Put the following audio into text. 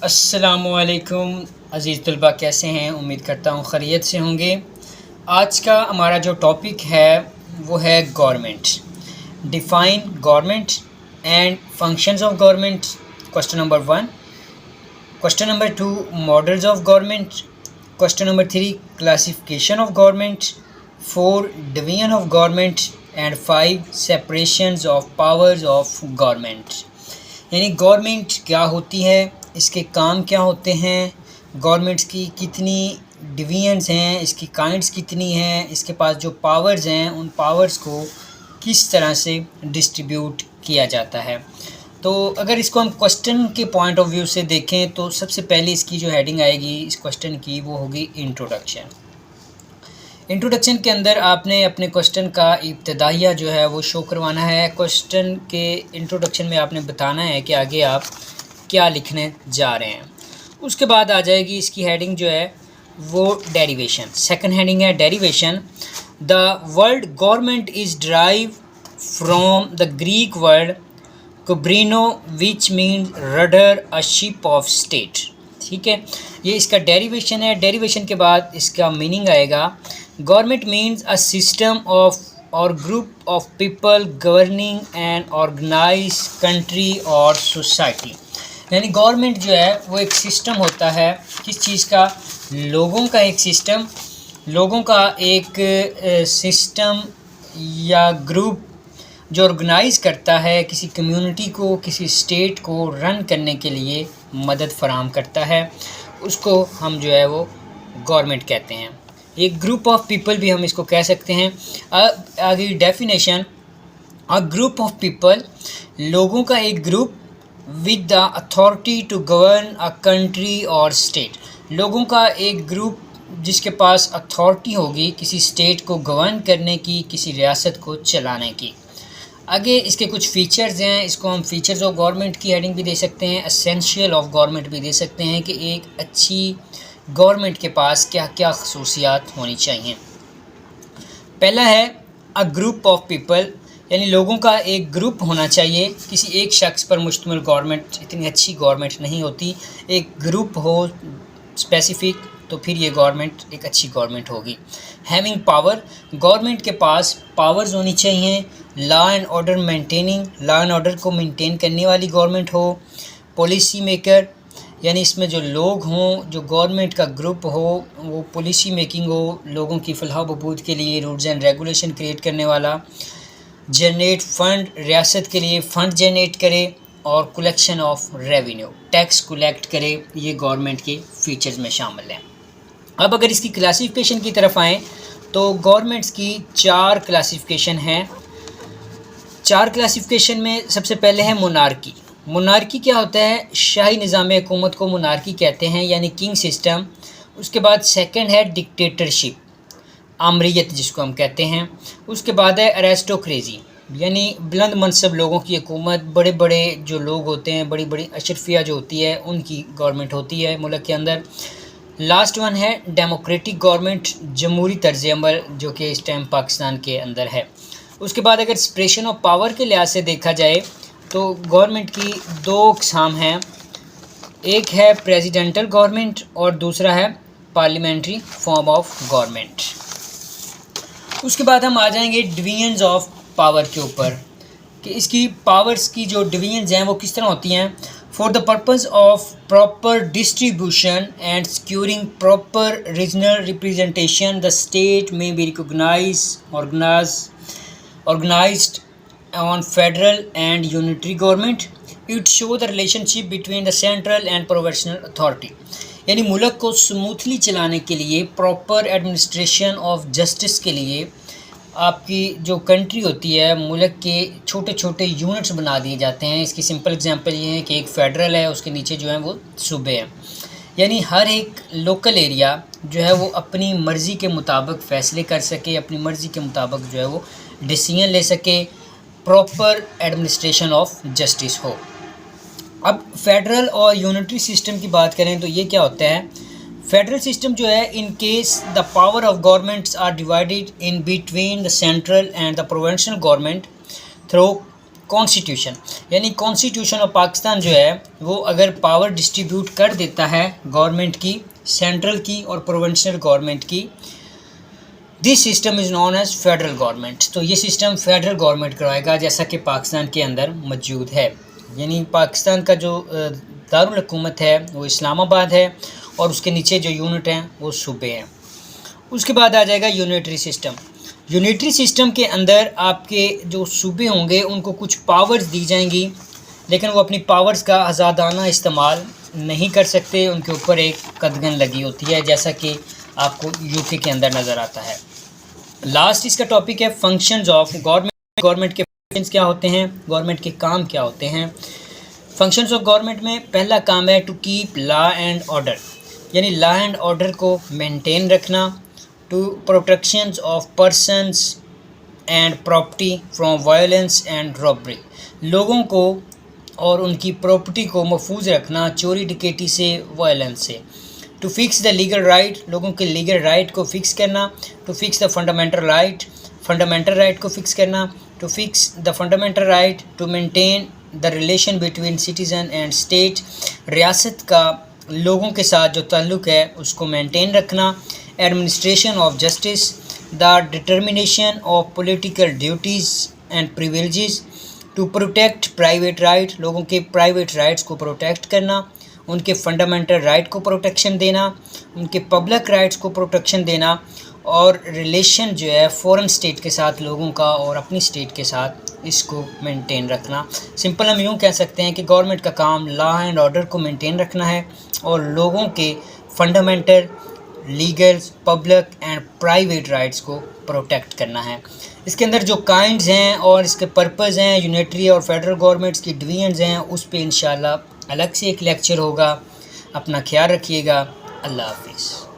السلام علیکم عزیز طلباء، کیسے ہیں؟ امید کرتا ہوں خیریت سے ہوں گے۔ آج کا ہمارا جو ٹاپک ہے وہ ہے government, define government and functions of government, question number 1۔ Question number 2، models of government. Question number 3، classification of government. 4، division of government and 5، separations of powers of government. یعنی گورنمنٹ کیا ہوتی ہے، اس کے کام کیا ہوتے ہیں، گورنمنٹس کی کتنی ڈویژنز ہیں، اس کی کائنڈس کتنی ہیں، اس کے پاس جو پاورز ہیں ان پاورز کو کس طرح سے ڈسٹریبیوٹ کیا جاتا ہے۔ تو اگر اس کو ہم کوسچن کے پوائنٹ آف ویو سے دیکھیں تو سب سے پہلے اس کی جو ہیڈنگ آئے گی اس کوسچن کی وہ ہوگی انٹروڈکشن۔ انٹروڈکشن کے اندر آپ نے اپنے کوسچن کا ابتدائیہ جو ہے وہ شو کروانا ہے۔ کوسچن کے انٹروڈکشن میں آپ نے بتانا ہے کہ آگے آپ کیا لکھنے جا رہے ہیں۔ اس کے بعد آ جائے گی اس کی ہیڈنگ جو ہے وہ ڈیریویشن۔ سیکنڈ ہیڈنگ ہے derivation. The word government is derive from the Greek word kubernao which means rudder a ship of state. ٹھیک ہے، یہ اس کا ڈیریویشن ہے۔ ڈیریویشن کے بعد اس کا میننگ آئے گا government means a system of اور group of people governing an organise country اور سوسائٹی۔ یعنی گورنمنٹ جو ہے وہ ایک سسٹم ہوتا ہے، کس چیز کا؟ لوگوں کا ایک سسٹم، لوگوں کا ایک سسٹم یا گروپ جو آرگنائز کرتا ہے کسی کمیونٹی کو، کسی اسٹیٹ کو رن کرنے کے لیے مدد فراہم کرتا ہے، اس کو ہم جو ہے وہ گورنمنٹ کہتے ہیں۔ ایک گروپ آف پیپل بھی ہم اس کو کہہ سکتے ہیں۔ آگے definition, a group of people, لوگوں کا ایک group with the authority to govern a country or state، لوگوں کا ایک گروپ جس کے پاس اتھارٹی ہوگی کسی اسٹیٹ کو گورن کرنے کی، کسی ریاست کو چلانے کی۔ آگے اس کے کچھ فیچرز ہیں، اس کو ہم فیچرز آف گورنمنٹ کی ہیڈنگ بھی دے سکتے ہیں، اسینشیل آف گورنمنٹ بھی دے سکتے ہیں کہ ایک اچھی گورنمنٹ کے پاس کیا کیا خصوصیات ہونی چاہیے۔ پہلا ہے اے گروپ آف پیپل، یعنی لوگوں کا ایک گروپ ہونا چاہیے۔ کسی ایک شخص پر مشتمل گورنمنٹ اتنی اچھی گورنمنٹ نہیں ہوتی، ایک گروپ ہو اسپیسیفک تو پھر یہ گورنمنٹ ایک اچھی گورنمنٹ ہوگی۔ ہیونگ پاور، گورنمنٹ کے پاس پاورز ہونی چاہیے۔ لا and order maintaining, law and order کو مینٹین کرنے والی گورنمنٹ ہو۔ پالیسی میکر، یعنی اس میں جو لوگ ہوں، جو گورنمنٹ کا گروپ ہو وہ پالیسی میکنگ ہو، لوگوں کی فلاح و بہبود کے لیے رولز اینڈ ریگولیشن کریٹ کرنے والا۔ جنریٹ فنڈ، ریاست کے لیے فنڈ جنریٹ کرے، اور collection of revenue, tax collect کرے، یہ گورنمنٹ کے فیچرز میں شامل ہیں۔ اب اگر اس کی کلاسیفیکیشن کی طرف آئیں تو گورنمنٹس کی 4 کلاسیفیکیشن ہیں۔ 4 کلاسیفیکیشن میں سب سے پہلے ہے مونارکی۔ مونارکی کیا ہوتا ہے؟ شاہی نظام حکومت کو مونارکی کہتے ہیں، یعنی کنگ سسٹم۔ اس کے بعد سیکنڈ ہے ڈکٹیٹرشپ، آمریت جس کو ہم کہتے ہیں۔ اس کے بعد ہے ایرسٹوکریسی، یعنی بلند منصب لوگوں کی حکومت، بڑے بڑے جو لوگ ہوتے ہیں، بڑی بڑی اشرفیہ جو ہوتی ہے ان کی گورنمنٹ ہوتی ہے ملک کے اندر۔ لاسٹ ون ہے ڈیموکریٹک گورنمنٹ، جمہوری طرز عمل جو کہ اس ٹائم پاکستان کے اندر ہے۔ اس کے بعد اگر سپریشن آف پاور کے لحاظ سے دیکھا جائے تو گورنمنٹ کی 2 اقسام ہیں، ایک ہے پریزیڈنٹل گورنمنٹ اور دوسرا ہے پارلیمنٹری فارم آف گورنمنٹ۔ اس کے بعد ہم آ جائیں گے ڈویژنز آف پاور کے اوپر، کہ اس کی پاورز کی جو ڈویژنز ہیں وہ کس طرح ہوتی ہیں۔ For the purpose of proper distribution and securing proper regional representation the state میں be organised on federal and unitary government. It show the relationship between the central and provincial authority, یعنی ملک کو smoothly چلانے کے لیے، proper administration of justice کے لیے آپ کی جو کنٹری ہوتی ہے، ملک کے چھوٹے چھوٹے یونٹس بنا دیے جاتے ہیں۔ اس کی سمپل اگزامپل یہ ہے کہ ایک فیڈرل ہے، اس کے نیچے جو ہیں وہ صوبے ہیں، یعنی ہر ایک لوکل ایریا جو ہے وہ اپنی مرضی کے مطابق فیصلے کر سکے، اپنی مرضی کے مطابق جو ہے وہ ڈیسیژن لے سکے، پراپر ایڈمنسٹریشن آف جسٹس ہو۔ اب فیڈرل اور یونٹری سسٹم کی بات کریں تو یہ کیا ہوتا ہے؟ فیڈرل سسٹم جو ہے، in case the power of governments are divided in between the central and the provincial government through constitution, یعنی کانسٹیٹیوشن آف پاکستان جو ہے وہ اگر پاور ڈسٹریبیوٹ کر دیتا ہے گورنمنٹ کی، سینٹرل کی اور پروونشل گورنمنٹ کی، this system is known as federal government, تو یہ سسٹم فیڈرل گورنمنٹ کروائے گا جیسا کہ پاکستان کے اندر موجود ہے۔ یعنی پاکستان کا جو دارالحکومت ہے وہ اسلام آباد ہے اور اس کے نیچے جو یونٹ ہیں وہ صوبے ہیں۔ اس کے بعد آ جائے گا یونیٹری سسٹم۔ یونیٹری سسٹم کے اندر آپ کے جو صوبے ہوں گے ان کو کچھ پاورز دی جائیں گی، لیکن وہ اپنی پاورز کا آزادانہ استعمال نہیں کر سکتے، ان کے اوپر ایک قدغن لگی ہوتی ہے، جیسا کہ آپ کو یو کے اندر نظر آتا ہے۔ لاسٹ اس کا ٹاپک ہے فنکشنز آف گورنمنٹ۔ گورنمنٹ کے فنکشنز کیا ہوتے ہیں، گورنمنٹ کے کام کیا ہوتے ہیں۔ فنکشنز آف گورنمنٹ میں پہلا کام ہے to keep law and order, یعنی لا اینڈ آرڈر کو مینٹین رکھنا، to protections of persons and property from violence and robbery, لوگوں کو اور ان کی پراپرٹی کو محفوظ رکھنا چوری ڈکیٹی سے، وائلنس سے۔ To fix the legal right, لوگوں کے لیگل رائٹ کو فکس کرنا، to fix the fundamental right, fundamental right کو فکس کرنا، to fix the fundamental right, to maintain the relation between citizen and state, ریاست کا لوگوں کے ساتھ جو تعلق ہے اس کو مینٹین رکھنا، administration of justice, the determination of political duties and privileges, to protect private right, لوگوں کے پرائیویٹ رائٹس کو پروٹیکٹ کرنا، ان کے فنڈامنٹل رائٹ کو پروٹیکشن دینا، ان کے پبلک رائٹس کو پروٹیکشن دینا، اور ریلیشن جو ہے فورن اسٹیٹ کے ساتھ لوگوں کا اور اپنی اسٹیٹ کے ساتھ اس کو مینٹین رکھنا۔ سمپل ہم یوں کہہ سکتے ہیں کہ گورنمنٹ کا کام لا اینڈ آرڈر کو مینٹین رکھنا ہے اور لوگوں کے fundamental, legal, public and private rights کو پروٹیکٹ کرنا ہے۔ اس کے اندر جو کائنڈز ہیں اور اس کے پرپز ہیں، یونیٹری اور فیڈرل گورنمنٹس کی ڈویژنز ہیں، اس پہ انشاءاللہ الگ سے ایک لیکچر ہوگا۔ اپنا خیال رکھیے گا۔ اللہ حافظ۔